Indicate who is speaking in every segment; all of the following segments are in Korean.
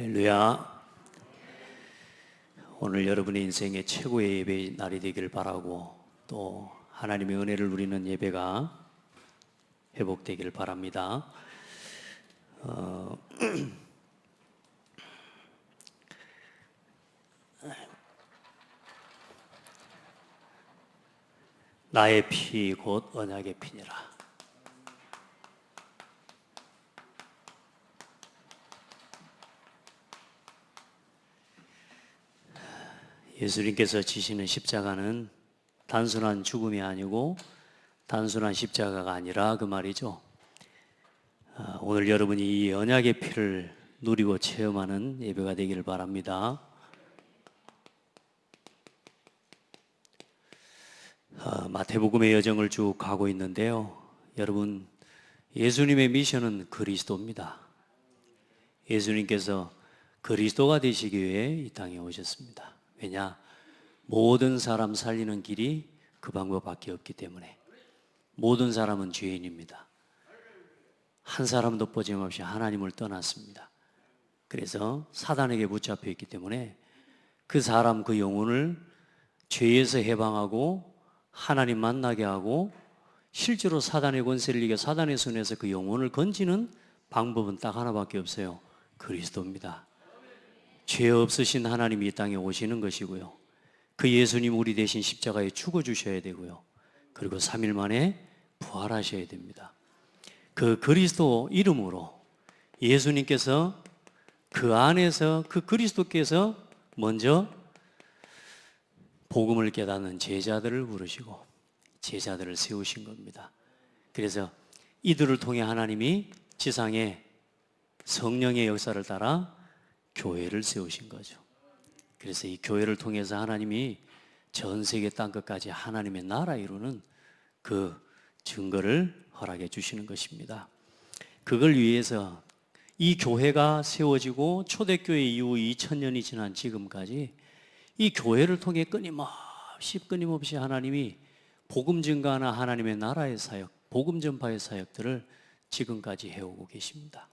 Speaker 1: 할렐루야. 오늘 여러분의 인생의 최고의 예배의 날이 되기를 바라고, 또 하나님의 은혜를 누리는 예배가 회복되기를 바랍니다. 나의 피 곧 언약의 피니라. 예수님께서 지시는 십자가는 단순한 죽음이 아니고 단순한 십자가가 아니라 그 말이죠. 오늘 여러분이 이 언약의 피를 누리고 체험하는 예배가 되기를 바랍니다. 마태복음의 여정을 쭉 가고 있는데요. 여러분, 예수님의 미션은 그리스도입니다. 예수님께서 그리스도가 되시기 위해 이 땅에 오셨습니다. 왜냐? 모든 사람 살리는 길이 그 방법밖에 없기 때문에. 모든 사람은 죄인입니다. 한 사람도 빠짐없이 하나님을 떠났습니다. 그래서 사단에게 붙잡혀 있기 때문에 그 사람, 그 영혼을 죄에서 해방하고 하나님 만나게 하고, 실제로 사단의 권세를 이겨 사단의 손에서 그 영혼을 건지는 방법은 딱 하나밖에 없어요. 그리스도입니다. 죄 없으신 하나님이 이 땅에 오시는 것이고요, 그 예수님 우리 대신 십자가에 죽어주셔야 되고요, 그리고 3일 만에 부활하셔야 됩니다. 그 그리스도 이름으로 예수님께서 그 안에서, 그 그리스도께서 먼저 복음을 깨닫는 제자들을 부르시고 제자들을 세우신 겁니다. 그래서 이들을 통해 하나님이 지상에 성령의 역사를 따라 교회를 세우신 거죠. 그래서 이 교회를 통해서 하나님이 전 세계 땅끝까지 하나님의 나라 이루는 그 증거를 허락해 주시는 것입니다. 그걸 위해서 이 교회가 세워지고 초대교회 이후 2000년이 지난 지금까지 이 교회를 통해 끊임없이 하나님이 복음 증가하는 하나님의 나라의 사역, 복음 전파의 사역들을 지금까지 해오고 계십니다.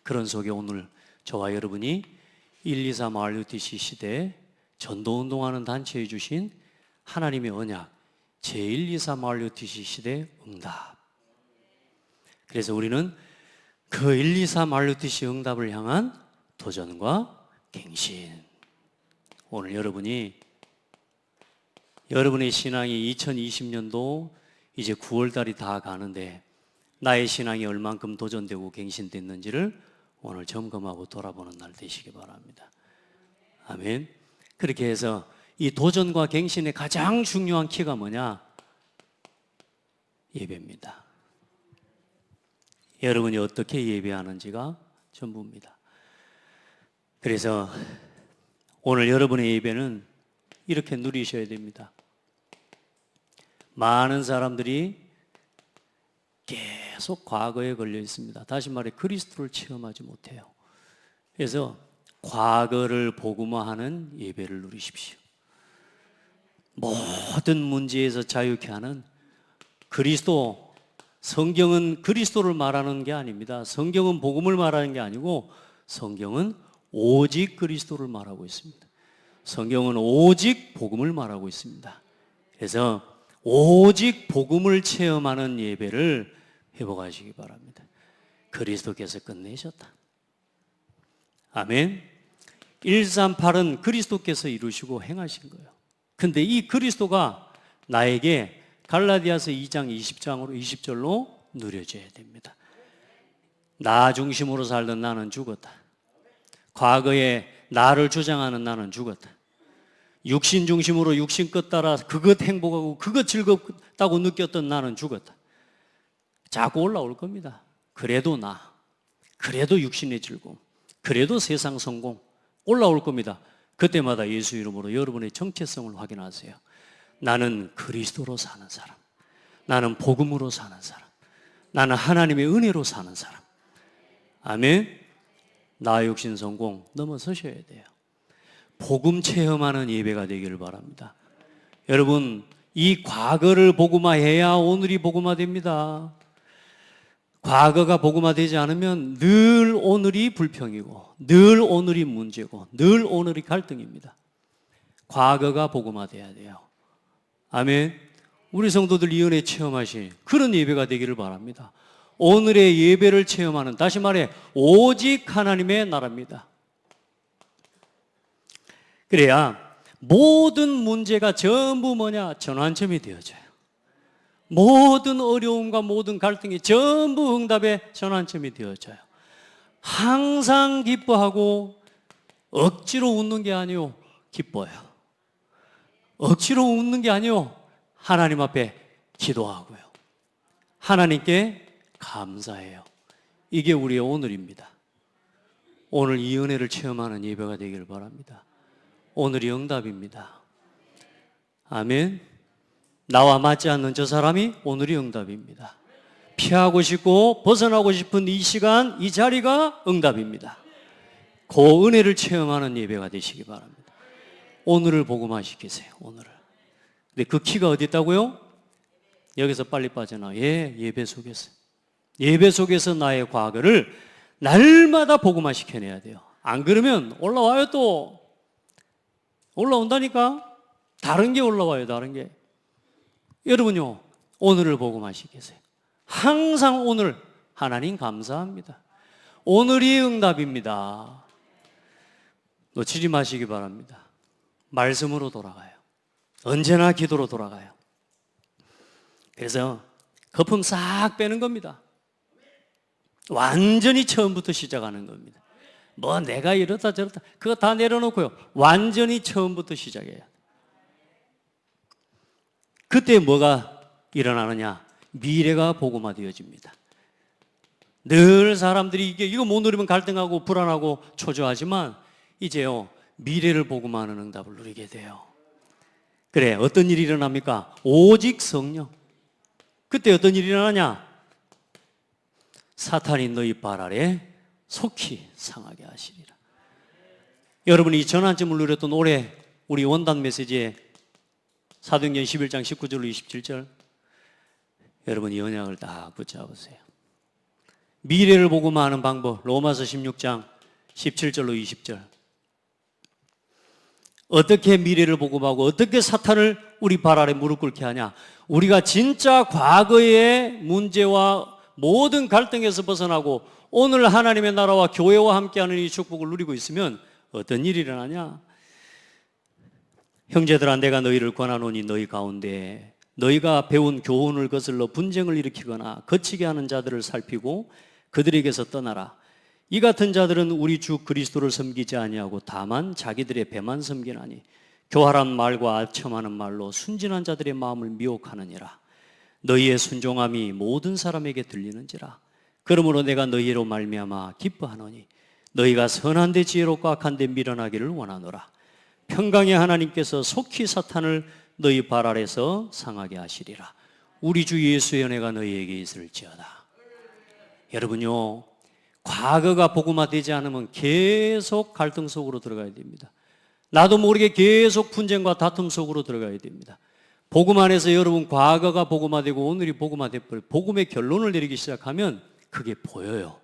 Speaker 1: 그런 속에 오늘 저와 여러분이 123 RUTC 시대에 전도운동하는 단체에 주신 하나님의 언약, 제123 RUTC 시대 응답. 그래서 우리는 그 123 RUTC 응답을 향한 도전과 갱신. 오늘 여러분의 신앙이 2020년도 이제 9월달이 다 가는데 나의 신앙이 얼만큼 도전되고 갱신됐는지를 오늘 점검하고 돌아보는 날 되시기 바랍니다. 아멘. 그렇게 해서 이 도전과 갱신의 가장 중요한 키가 뭐냐? 예배입니다. 여러분이 어떻게 예배하는지가 전부입니다. 그래서 오늘 여러분의 예배는 이렇게 누리셔야 됩니다. 많은 사람들이 계속 과거에 걸려 있습니다. 다시 말해 그리스도를 체험하지 못해요. 그래서 과거를 복음화하는 예배를 누리십시오. 모든 문제에서 자유케 하는 그리스도. 성경은 그리스도를 말하는 게 아닙니다. 성경은 복음을 말하는 게 아니고 성경은 오직 그리스도를 말하고 있습니다. 성경은 오직 복음을 말하고 있습니다. 그래서 오직 복음을 체험하는 예배를 회복하시기 바랍니다. 그리스도께서 끝내셨다. 아멘. 138은 그리스도께서 이루시고 행하신 거예요. 근데 이 그리스도가 나에게 갈라디아서 2장 20절로 누려져야 됩니다. 나 중심으로 살던 나는 죽었다. 과거에 나를 주장하는 나는 죽었다. 육신 중심으로 육신 끝 따라 그것 행복하고 그것 즐겁다고 느꼈던 나는 죽었다. 자꾸 올라올 겁니다. 그래도 그래도 육신의 즐거움, 그래도 세상 성공 올라올 겁니다. 그때마다 예수 이름으로 여러분의 정체성을 확인하세요. 나는 그리스도로 사는 사람, 나는 복음으로 사는 사람, 나는 하나님의 은혜로 사는 사람. 아멘. 나 육신 성공 넘어서셔야 돼요. 복음 체험하는 예배가 되기를 바랍니다. 여러분, 이 과거를 복음화해야 오늘이 복음화됩니다. 과거가 복음화되지 않으면 늘 오늘이 불평이고 늘 오늘이 문제고 늘 오늘이 갈등입니다. 과거가 복음화돼야 돼요. 아멘. 우리 성도들 이 은혜 체험하신 그런 예배가 되기를 바랍니다. 오늘의 예배를 체험하는, 다시 말해 오직 하나님의 나라입니다. 그래야 모든 문제가 전부 뭐냐? 전환점이 되어져요. 모든 어려움과 모든 갈등이 전부 응답의 전환점이 되어져요. 항상 기뻐하고 억지로 웃는 게 아니요, 기뻐요. 억지로 웃는 게 아니요, 하나님 앞에 기도하고요. 하나님께 감사해요. 이게 우리의 오늘입니다. 오늘 이 은혜를 체험하는 예배가 되기를 바랍니다. 오늘이 응답입니다. 아멘. 나와 맞지 않는 저 사람이 오늘이 응답입니다. 피하고 싶고 벗어나고 싶은 이 시간, 이 자리가 응답입니다. 그 은혜를 체험하는 예배가 되시기 바랍니다. 오늘을 복음화시키세요. 오늘을. 근데 그 키가 어디 있다고요? 여기서 빨리 빠져나와. 예배 속에서. 예배 속에서 나의 과거를 날마다 복음화시켜내야 돼요. 안 그러면 올라와요. 또 올라온다니까. 다른 게 올라와요. 다른 게. 여러분요, 오늘을 복음화시키세요. 항상 오늘 하나님 감사합니다. 오늘이 응답입니다. 놓치지 마시기 바랍니다. 말씀으로 돌아가요. 언제나 기도로 돌아가요. 그래서 거품 싹 빼는 겁니다. 완전히 처음부터 시작하는 겁니다. 뭐 내가 이렇다 저렇다 그거 다 내려놓고요. 완전히 처음부터 시작해요. 그때 뭐가 일어나느냐? 미래가 복음화되어집니다. 늘 사람들이 이거 못 누리면 갈등하고 불안하고 초조하지만 이제요, 미래를 복음화하는 응답을 누리게 돼요. 그래, 어떤 일이 일어납니까? 오직 성령. 그때 어떤 일이 일어나냐? 사탄이 너희 발 아래 속히 상하게 하시리라. 여러분이 전환점을 누렸던 올해 우리 원단 메시지에 사도행전 11장 19절로 27절, 여러분 이 언약을 딱 붙잡으세요. 미래를 복음화하는 방법, 로마서 16장 17절로 20절. 어떻게 미래를 복음하고 어떻게 사탄을 우리 발 아래 무릎 꿇게 하냐? 우리가 진짜 과거의 문제와 모든 갈등에서 벗어나고 오늘 하나님의 나라와 교회와 함께하는 이 축복을 누리고 있으면 어떤 일이 일어나냐? 형제들아, 내가 너희를 권하노니 너희 가운데 너희가 배운 교훈을 거슬러 분쟁을 일으키거나 거치게 하는 자들을 살피고 그들에게서 떠나라. 이 같은 자들은 우리 주 그리스도를 섬기지 아니하고 다만 자기들의 배만 섬기나니 교활한 말과 아첨하는 말로 순진한 자들의 마음을 미혹하느니라. 너희의 순종함이 모든 사람에게 들리는지라. 그러므로 내가 너희로 말미암아 기뻐하노니 너희가 선한 데 지혜롭고 악한 데 미련하기를 원하노라. 평강의 하나님께서 속히 사탄을 너희 발 아래서 상하게 하시리라. 우리 주 예수의 은혜가 너희에게 있을지어다. 여러분요, 과거가 복음화되지 않으면 계속 갈등 속으로 들어가야 됩니다. 나도 모르게 계속 분쟁과 다툼 속으로 들어가야 됩니다. 복음 안에서 여러분 과거가 복음화되고 오늘이 복음화되고 복음의 결론을 내리기 시작하면 그게 보여요.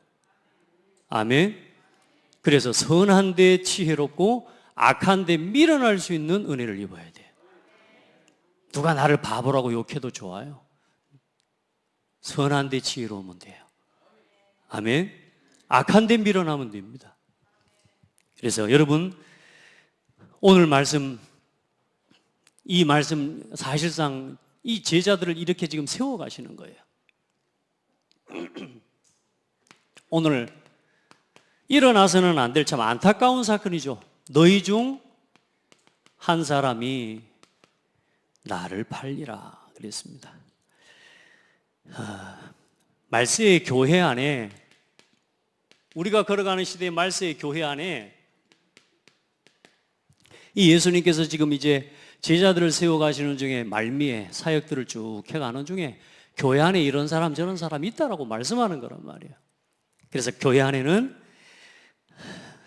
Speaker 1: 아멘. 그래서 선한 데 지혜롭고 악한 데 밀어날 수 있는 은혜를 입어야 돼요. 누가 나를 바보라고 욕해도 좋아요. 선한 데 지혜로우면 돼요. 아멘. 악한 데 밀어나면 됩니다. 그래서 여러분 오늘 말씀, 이 말씀 사실상 이 제자들을 이렇게 지금 세워가시는 거예요. 오늘 일어나서는 안 될 참 안타까운 사건이죠. 너희 중 한 사람이 나를 팔리라 그랬습니다. 말세의 교회 안에, 우리가 걸어가는 시대의 말세의 교회 안에 이 예수님께서 지금 이제 제자들을 세워가시는 중에 말미에 사역들을 쭉 해가는 중에 교회 안에 이런 사람 저런 사람이 있다라고 말씀하는 거란 말이에요. 그래서 교회 안에는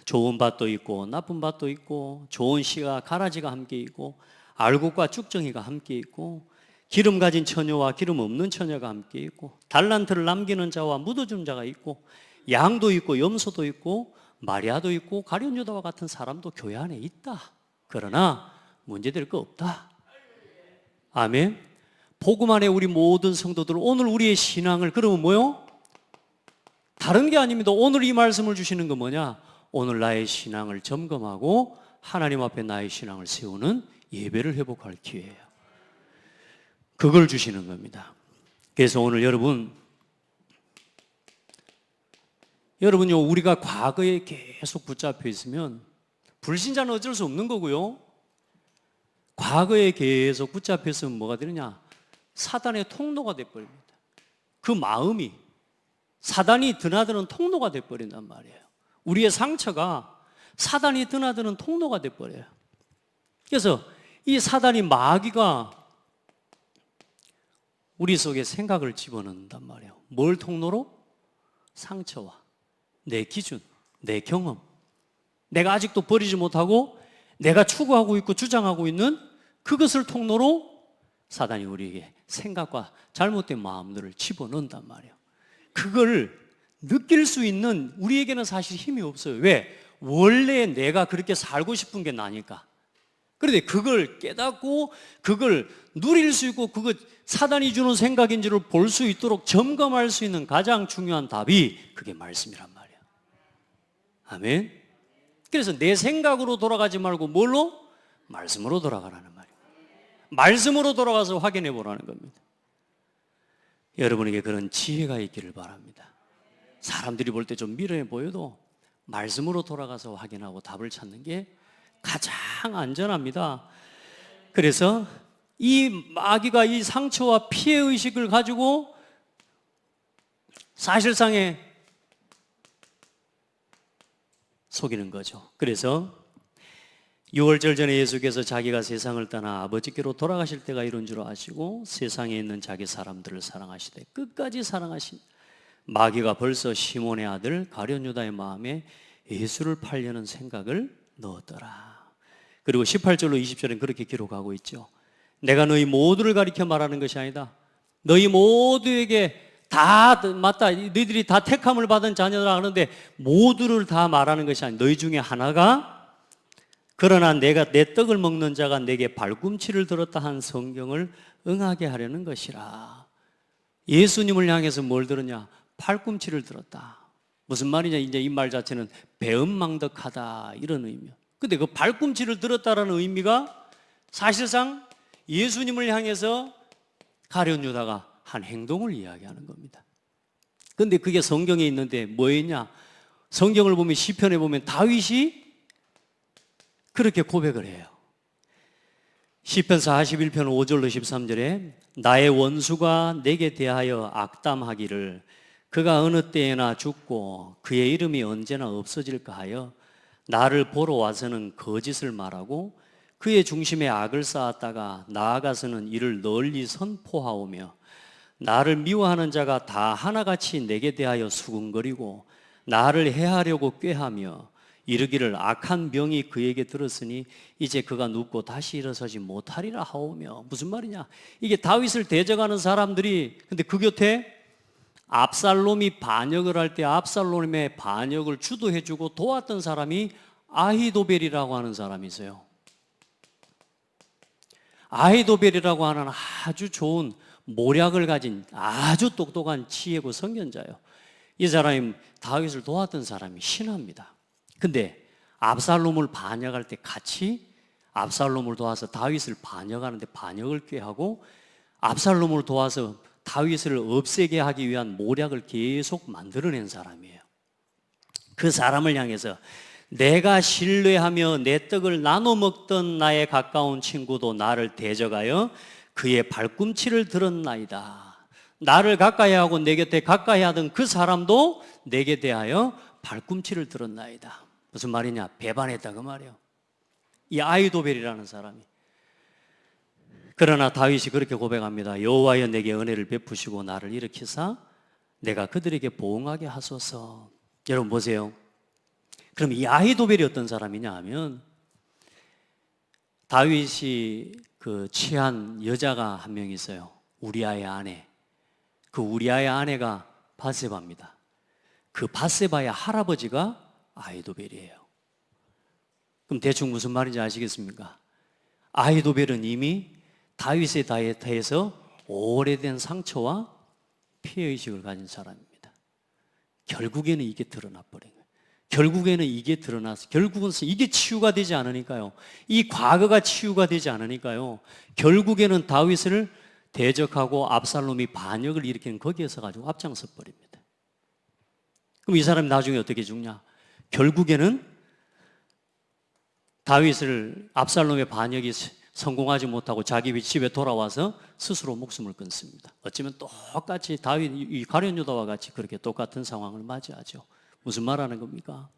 Speaker 1: 좋은 밭도 있고 나쁜 밭도 있고 좋은 씨가 가라지가 함께 있고 알곡과 쭉정이가 함께 있고 기름 가진 처녀와 기름 없는 처녀가 함께 있고, 달란트를 남기는 자와 묻어준 자가 있고, 양도 있고 염소도 있고 마리아도 있고 가룟 유다와 같은 사람도 교회 안에 있다. 그러나 문제될 거 없다. 아멘. 복음 안에 우리 모든 성도들, 오늘 우리의 신앙을, 그러면 뭐요? 다른 게 아닙니다. 오늘 이 말씀을 주시는 건 뭐냐? 오늘 나의 신앙을 점검하고 하나님 앞에 나의 신앙을 세우는 예배를 회복할 기회예요. 그걸 주시는 겁니다. 그래서 오늘 여러분요, 우리가 과거에 계속 붙잡혀 있으면, 불신자는 어쩔 수 없는 거고요, 과거에 계속 붙잡혀 있으면 뭐가 되느냐? 사단의 통로가 돼버립니다. 그 마음이 사단이 드나드는 통로가 돼버린단 말이에요. 우리의 상처가 사단이 드나드는 통로가 돼버려요. 그래서 이 사단이, 마귀가 우리 속에 생각을 집어넣는단 말이에요. 뭘 통로로? 상처와 내 기준, 내 경험, 내가 아직도 버리지 못하고 내가 추구하고 있고 주장하고 있는 그것을 통로로 사단이 우리에게 생각과 잘못된 마음들을 집어넣는단 말이에요. 그걸 느낄 수 있는 우리에게는 사실 힘이 없어요. 왜? 원래 내가 그렇게 살고 싶은 게 나니까. 그런데 그걸 깨닫고 그걸 누릴 수 있고, 그거 사단이 주는 생각인지를 볼 수 있도록 점검할 수 있는 가장 중요한 답이 그게 말씀이란 말이에요. 아멘. 그래서 내 생각으로 돌아가지 말고 뭘로? 말씀으로 돌아가라는 말이에요. 말씀으로 돌아가서 확인해 보라는 겁니다. 여러분에게 그런 지혜가 있기를 바랍니다. 사람들이 볼 때 좀 미련해 보여도 말씀으로 돌아가서 확인하고 답을 찾는 게 가장 안전합니다. 그래서 이 마귀가 이 상처와 피해의식을 가지고 사실상에 속이는 거죠. 그래서 6월절 전에 예수께서 자기가 세상을 떠나 아버지께로 돌아가실 때가 이런 줄 아시고 세상에 있는 자기 사람들을 사랑하시되 끝까지 사랑하신 마귀가 벌써 시몬의 아들 가룟 유다의 마음에 예수를 팔려는 생각을 넣었더라. 그리고 18절로 20절엔 그렇게 기록하고 있죠. 내가 너희 모두를 가리켜 말하는 것이 아니다. 너희 모두에게 다 맞다, 너희들이 다 택함을 받은 자녀라 하는데 모두를 다 말하는 것이 아니다. 너희 중에 하나가, 그러나 내가 내 떡을 먹는 자가 내게 발꿈치를 들었다 한 성경을 응하게 하려는 것이라. 예수님을 향해서 뭘 들었냐? 팔꿈치를 들었다. 무슨 말이냐? 이제 이 말 자체는 배은망덕하다 이런 의미예요. 근데 그 발꿈치를 들었다라는 의미가 사실상 예수님을 향해서 가룟 유다가 한 행동을 이야기하는 겁니다. 근데 그게 성경에 있는데 뭐였냐? 성경을 보면, 시편에 보면 다윗이 그렇게 고백을 해요. 시편 41편 5절로 13절에 나의 원수가 내게 대하여 악담하기를 그가 어느 때에나 죽고 그의 이름이 언제나 없어질까 하여 나를 보러 와서는 거짓을 말하고 그의 중심에 악을 쌓았다가 나아가서는 이를 널리 선포하오며 나를 미워하는 자가 다 하나같이 내게 대하여 수군거리고 나를 해하려고 꾀하며 이르기를 악한 병이 그에게 들었으니 이제 그가 눕고 다시 일어서지 못하리라 하오며. 무슨 말이냐? 이게 다윗을 대적하는 사람들이, 근데 그 곁에 압살롬이 반역을 할 때 압살롬의 반역을 주도해주고 도왔던 사람이 아히도벨이라고 하는 사람이 있어요. 아히도벨이라고 하는 아주 좋은 모략을 가진 아주 똑똑한 지혜고 선견자예요. 이 사람이 다윗을 도왔던 사람이 신하입니다. 근데 압살롬을 반역할 때 같이 압살롬을 도와서 다윗을 반역하는데 반역을 꾀하고 압살롬을 도와서 다윗을 없애게 하기 위한 모략을 계속 만들어낸 사람이에요. 그 사람을 향해서 내가 신뢰하며 내 떡을 나눠 먹던 나의 가까운 친구도 나를 대적하여 그의 발꿈치를 들었나이다. 나를 가까이 하고 내 곁에 가까이 하던 그 사람도 내게 대하여 발꿈치를 들었나이다. 무슨 말이냐? 배반했다 그 말이에요. 이 아히도벨이라는 사람이. 그러나 다윗이 그렇게 고백합니다. 여호와여 내게 은혜를 베푸시고 나를 일으키사 내가 그들에게 보응하게 하소서. 여러분 보세요. 그럼 이 아히도벨이 어떤 사람이냐 하면 다윗이 그 취한 여자가 한 명 있어요. 우리아의 아내. 그 우리아의 아내가 밧세바입니다. 그 밧세바의 할아버지가 아히도벨이에요. 그럼 대충 무슨 말인지 아시겠습니까? 아히도벨은 이미 다윗의 다이어트에서 오래된 상처와 피해의식을 가진 사람입니다. 결국에는 이게 드러나 버린 거예요. 결국에는 이게 드러나서 결국은 이게 치유가 되지 않으니까요. 이 과거가 치유가 되지 않으니까요. 결국에는 다윗을 대적하고 압살롬이 반역을 일으키는 거기에서 가지고 앞장서 버립니다. 그럼 이 사람이 나중에 어떻게 죽냐? 결국에는 다윗을 압살롬의 반역이 성공하지 못하고 자기 집에 돌아와서 스스로 목숨을 끊습니다. 어쩌면 똑같이 다윗 이 가룟 유다와 같이 그렇게 똑같은 상황을 맞이하죠. 무슨 말하는 겁니까?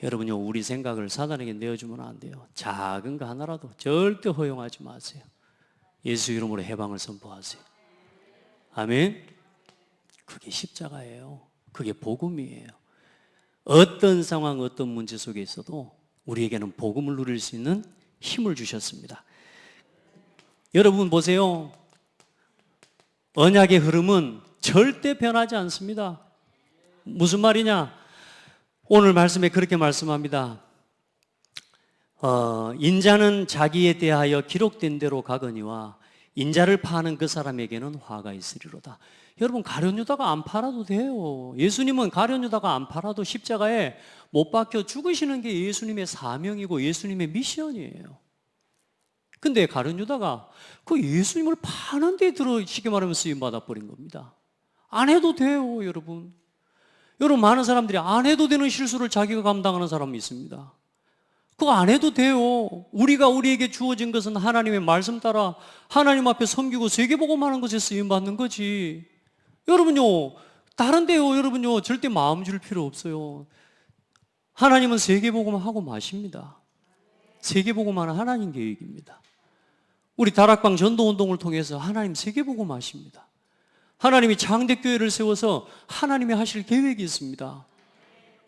Speaker 1: 여러분요, 우리 생각을 사단에게 내어주면 안 돼요. 작은 거 하나라도 절대 허용하지 마세요. 예수 이름으로 해방을 선포하세요. 아멘. 그게 십자가예요. 그게 복음이에요. 어떤 상황, 어떤 문제 속에 있어도 우리에게는 복음을 누릴 수 있는 힘을 주셨습니다. 여러분 보세요. 언약의 흐름은 절대 변하지 않습니다. 무슨 말이냐? 오늘 말씀에 그렇게 말씀합니다. 인자는 자기에 대하여 기록된 대로 가거니와 인자를 파는 그 사람에게는 화가 있으리로다. 여러분, 가룟 유다가 안 팔아도 돼요. 예수님은 가룟 유다가 안 팔아도 십자가에 못 박혀 죽으시는 게 예수님의 사명이고 예수님의 미션이에요. 근데 가룟 유다가 그 예수님을 파는 데 들어 쉽게 말하면 쓰임 받아 버린 겁니다. 안 해도 돼요, 여러분. 여러분, 많은 사람들이 안 해도 되는 실수를 자기가 감당하는 사람이 있습니다. 그거 안 해도 돼요. 우리에게 주어진 것은 하나님의 말씀 따라 하나님 앞에 섬기고 세계복음하는 것에 쓰임받는 거지. 여러분요, 다른 데요, 여러분요, 절대 마음 줄 필요 없어요. 하나님은 세계복음하고 마십니다. 세계복음하는 하나님 계획입니다. 우리 다락방 전도운동을 통해서 하나님 세계복음하십니다. 하나님이 장대교회를 세워서 하나님이 하실 계획이 있습니다.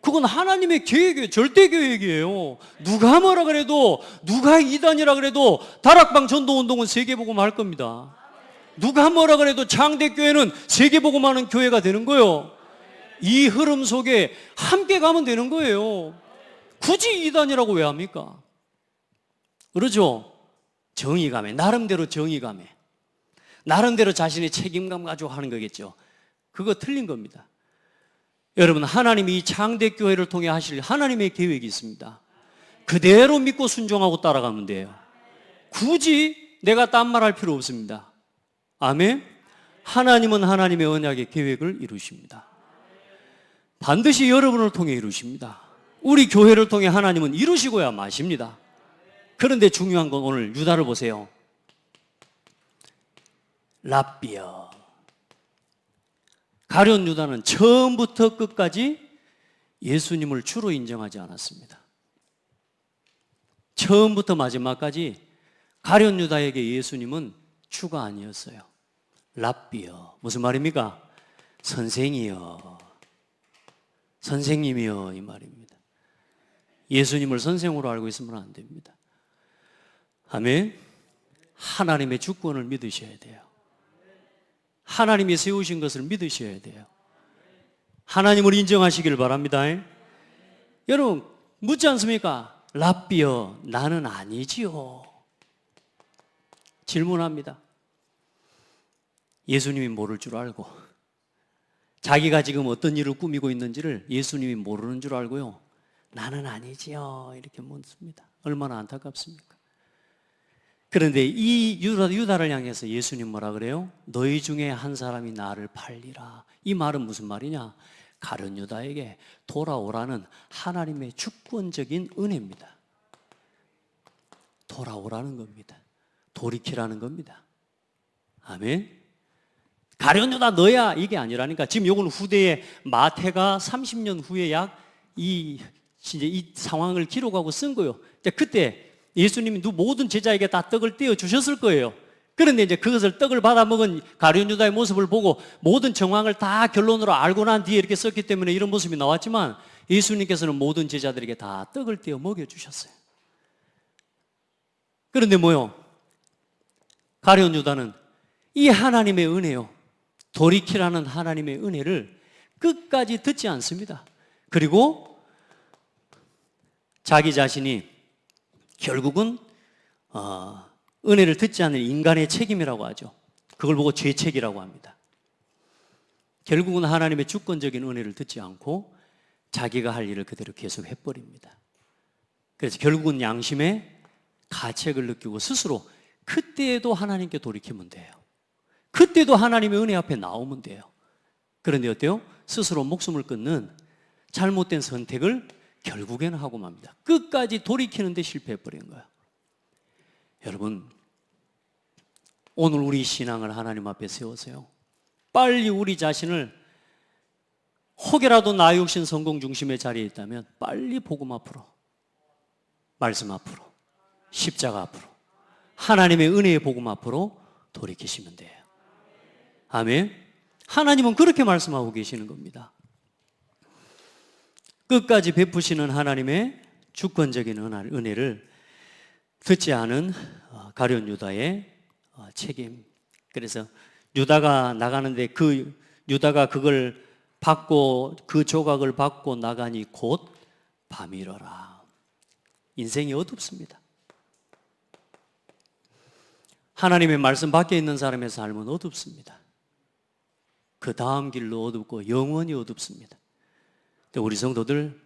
Speaker 1: 그건 하나님의 계획이에요. 절대 계획이에요. 누가 뭐라 그래도, 누가 이단이라 그래도 다락방 전도운동은 세계복음 할 겁니다. 누가 뭐라 그래도 장대교회는 세계복음하는 교회가 되는 거예요. 이 흐름 속에 함께 가면 되는 거예요. 굳이 이단이라고 왜 합니까? 그러죠? 정의감에, 나름대로 정의감에, 나름대로 자신의 책임감 가지고 하는 거겠죠. 그거 틀린 겁니다. 여러분, 하나님이 이 장대교회를 통해 하실 하나님의 계획이 있습니다. 그대로 믿고 순종하고 따라가면 돼요. 굳이 내가 딴 말 할 필요 없습니다. 아멘. 하나님은 하나님의 언약의 계획을 이루십니다. 반드시 여러분을 통해 이루십니다. 우리 교회를 통해 하나님은 이루시고야 마십니다. 그런데 중요한 건 오늘 유다를 보세요. 랍비어. 가룟 유다는 처음부터 끝까지 예수님을 주로 인정하지 않았습니다. 처음부터 마지막까지 가룟 유다에게 예수님은 주가 아니었어요. 랍비어. 무슨 말입니까? 선생이여, 선생님이여, 이 말입니다. 예수님을 선생으로 알고 있으면 안 됩니다. 아멘. 하나님의 주권을 믿으셔야 돼요. 하나님이 세우신 것을 믿으셔야 돼요. 하나님을 인정하시길 바랍니다. 여러분, 묻지 않습니까? 랍비여, 나는 아니지요. 질문합니다. 예수님이 모를 줄 알고, 자기가 지금 어떤 일을 꾸미고 있는지를 예수님이 모르는 줄 알고요, 나는 아니지요, 이렇게 묻습니다. 얼마나 안타깝습니까? 그런데 이 유다를 향해서 예수님 뭐라 그래요? 너희 중에 한 사람이 나를 팔리라. 이 말은 무슨 말이냐? 가룟 유다에게 돌아오라는 하나님의 주권적인 은혜입니다. 돌아오라는 겁니다. 돌이키라는 겁니다. 아멘. 가룟 유다 너야, 이게 아니라니까. 지금 요건 후대에 마태가 30년 후에 이 상황을 기록하고 쓴 거예요. 그때 예수님이 모든 제자에게 다 떡을 떼어 주셨을 거예요. 그런데 이제 그것을 떡을 받아 먹은 가룟 유다의 모습을 보고 모든 정황을 다 결론으로 알고 난 뒤에 이렇게 썼기 때문에 이런 모습이 나왔지만, 예수님께서는 모든 제자들에게 다 떡을 떼어 먹여 주셨어요. 그런데 뭐요? 가룟 유다는 이 하나님의 은혜요, 돌이키라는 하나님의 은혜를 끝까지 듣지 않습니다. 그리고 자기 자신이 결국은 은혜를 듣지 않는 인간의 책임이라고 하죠. 그걸 보고 죄책이라고 합니다. 결국은 하나님의 주권적인 은혜를 듣지 않고 자기가 할 일을 그대로 계속 해버립니다. 그래서 결국은 양심의 가책을 느끼고 스스로 그때에도 하나님께 돌이키면 돼요. 그때도 하나님의 은혜 앞에 나오면 돼요. 그런데 어때요? 스스로 목숨을 끊는 잘못된 선택을 결국에는 하고 맙니다. 끝까지 돌이키는데 실패해버린 거예요. 여러분, 오늘 우리 신앙을 하나님 앞에 세워서요, 빨리 우리 자신을 혹여라도 나 욕심 성공 중심의 자리에 있다면 빨리 복음 앞으로, 말씀 앞으로, 십자가 앞으로, 하나님의 은혜의 복음 앞으로 돌이키시면 돼요. 아멘. 하나님은 그렇게 말씀하고 계시는 겁니다. 끝까지 베푸시는 하나님의 주권적인 은혜를 듣지 않은 가룟 유다의 책임. 그래서 유다가 나가는데 유다가 그걸 받고 그 조각을 받고 나가니 곧 밤이러라. 인생이 어둡습니다. 하나님의 말씀 밖에 있는 사람의 삶은 어둡습니다. 그 다음 길로 어둡고 영원히 어둡습니다. 우리 성도들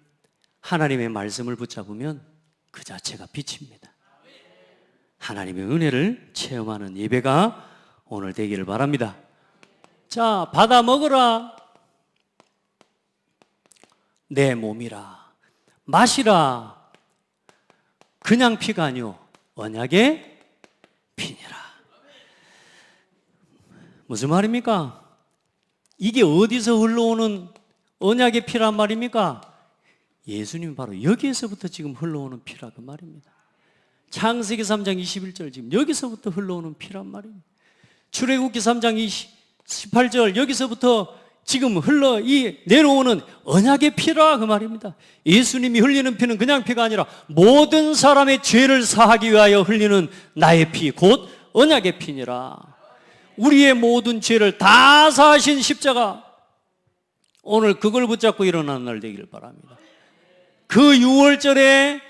Speaker 1: 하나님의 말씀을 붙잡으면 그 자체가 빛입니다. 하나님의 은혜를 체험하는 예배가 오늘 되기를 바랍니다. 자, 받아 먹으라. 내 몸이라. 마시라. 그냥 피가 아니오 언약의 피니라. 무슨 말입니까? 이게 어디서 흘러오는 언약의 피란 말입니까? 예수님이 바로 여기에서부터 지금 흘러오는 피라 그 말입니다. 창세기 3장 21절 지금 여기서부터 흘러오는 피란 말입니다. 출애굽기 3장 18절 여기서부터 지금 내려오는 언약의 피라 그 말입니다. 예수님이 흘리는 피는 그냥 피가 아니라 모든 사람의 죄를 사하기 위하여 흘리는 나의 피, 곧 언약의 피니라. 우리의 모든 죄를 다 사하신 십자가, 오늘 그걸 붙잡고 일어나는 날 되기를 바랍니다. 그 6월절에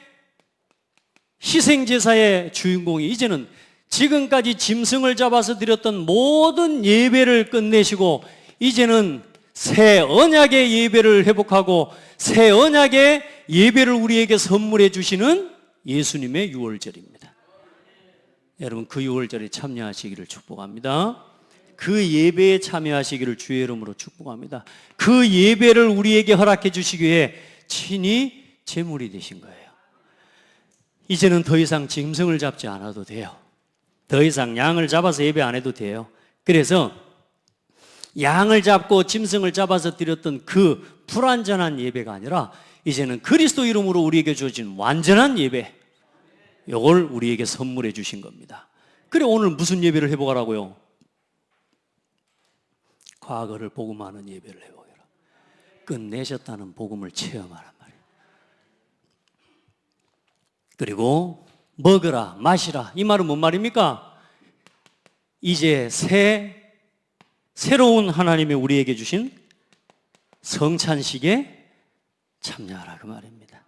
Speaker 1: 희생제사의 주인공이 이제는 지금까지 짐승을 잡아서 드렸던 모든 예배를 끝내시고 이제는 새 언약의 예배를 회복하고 새 언약의 예배를 우리에게 선물해 주시는 예수님의 6월절입니다. 여러분, 그 6월절에 참여하시기를 축복합니다. 그 예배에 참여하시기를 주의 이름으로 축복합니다. 그 예배를 우리에게 허락해 주시기 위해 친히 제물이 되신 거예요. 이제는 더 이상 짐승을 잡지 않아도 돼요. 더 이상 양을 잡아서 예배 안 해도 돼요. 그래서 양을 잡고 짐승을 잡아서 드렸던 그 불완전한 예배가 아니라 이제는 그리스도 이름으로 우리에게 주어진 완전한 예배, 이걸 우리에게 선물해 주신 겁니다. 그래, 오늘 무슨 예배를 회복하라고요? 과거를 복음하는 예배를 회복해라. 끝내셨다는 복음을 체험하란 말이에요. 그리고 먹으라, 마시라. 이 말은 뭔 말입니까? 이제 새로운 하나님이 우리에게 주신 성찬식에 참여하라 그 말입니다.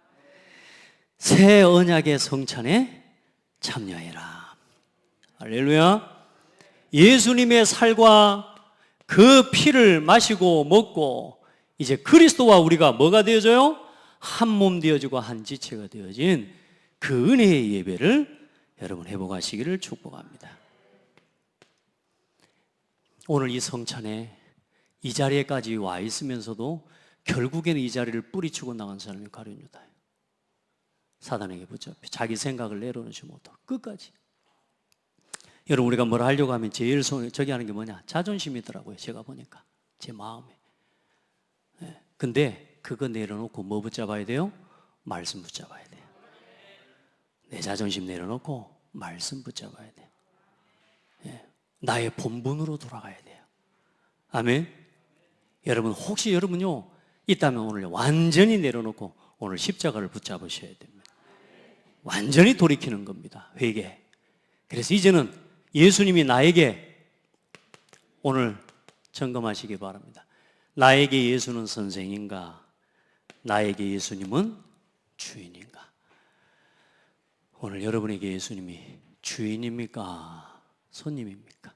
Speaker 1: 새 언약의 성찬에 참여해라. 할렐루야. 예수님의 살과 그 피를 마시고 먹고 이제 그리스도와 우리가 뭐가 되어져요? 한 몸 되어지고 한 지체가 되어진 그 은혜의 예배를 여러분 회복하시기를 축복합니다. 오늘 이 성찬에 이 자리에까지 와 있으면서도 결국에는 이 자리를 뿌리치고 나간 사람이 가룟 유다예요. 사단에게 붙잡혀 자기 생각을 내려놓지 못하고 끝까지. 여러분, 우리가 뭘 하려고 하면 제일 저기 하는 게 뭐냐? 자존심이더라고요. 제가 보니까 제 마음에. 근데 그거 내려놓고 뭐 붙잡아야 돼요? 말씀 붙잡아야 돼요. 내 자존심 내려놓고 말씀 붙잡아야 돼요. 나의 본분으로 돌아가야 돼요. 아멘. 여러분, 혹시 여러분요 있다면 오늘 완전히 내려놓고 오늘 십자가를 붙잡으셔야 됩니다. 완전히 돌이키는 겁니다. 회개. 그래서 이제는 예수님이 나에게 오늘 점검하시기 바랍니다. 나에게 예수는 선생인가? 나에게 예수님은 주인인가? 오늘 여러분에게 예수님이 주인입니까? 손님입니까?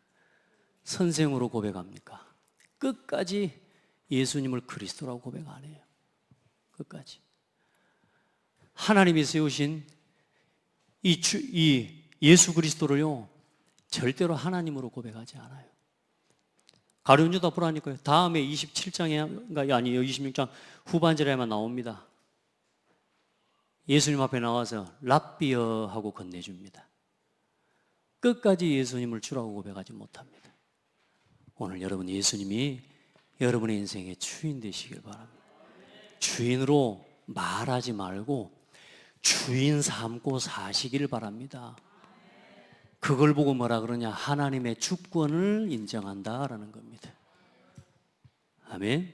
Speaker 1: 선생으로 고백합니까? 끝까지 예수님을 그리스도라고 고백 안 해요. 끝까지. 하나님이 세우신 이 예수 그리스도를요, 절대로 하나님으로 고백하지 않아요. 가룟 유다 보라니까요. 다음에 27장에 아니에요. 26장 후반절에만 나옵니다. 예수님 앞에 나와서 랍비여 하고 건네줍니다. 끝까지 예수님을 주라고 고백하지 못합니다. 오늘 여러분 예수님이 여러분의 인생의 주인 되시길 바랍니다. 주인으로 말하지 말고 주인 삼고 사시길 바랍니다. 그걸 보고 뭐라 그러냐? 하나님의 주권을 인정한다라는 겁니다. 아멘.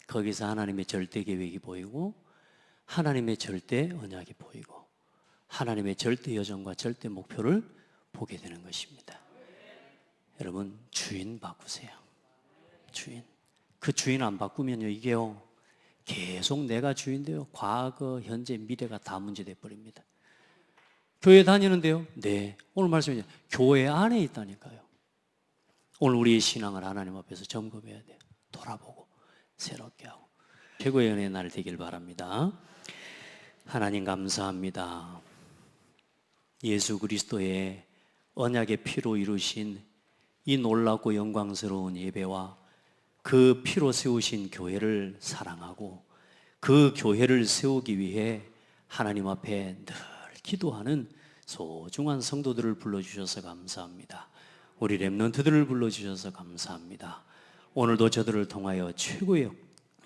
Speaker 1: 거기서 하나님의 절대 계획이 보이고 하나님의 절대 언약이 보이고 하나님의 절대 여정과 절대 목표를 보게 되는 것입니다. 여러분 주인 바꾸세요. 주인. 그 주인 안 바꾸면요, 이게요 계속 내가 주인 돼요. 과거, 현재, 미래가 다 문제돼 버립니다. 교회 다니는데요? 네. 오늘 말씀이죠. 교회 안에 있다니까요. 오늘 우리의 신앙을 하나님 앞에서 점검해야 돼요. 돌아보고 새롭게 하고 최고의 은혜의 날 되길 바랍니다. 하나님 감사합니다. 예수 그리스도의 언약의 피로 이루신 이 놀랍고 영광스러운 예배와 그 피로 세우신 교회를 사랑하고 그 교회를 세우기 위해 하나님 앞에 늘 기도하는 소중한 성도들을 불러주셔서 감사합니다. 우리 렘넌트들을 불러주셔서 감사합니다. 오늘도 저들을 통하여 최고의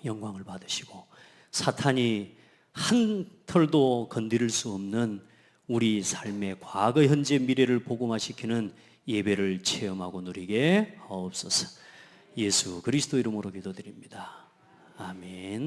Speaker 1: 영광을 받으시고 사탄이 한 털도 건드릴 수 없는 우리 삶의 과거, 현재, 미래를 복음화시키는 예배를 체험하고 누리게 하옵소서. 예수 그리스도 이름으로 기도드립니다. 아멘.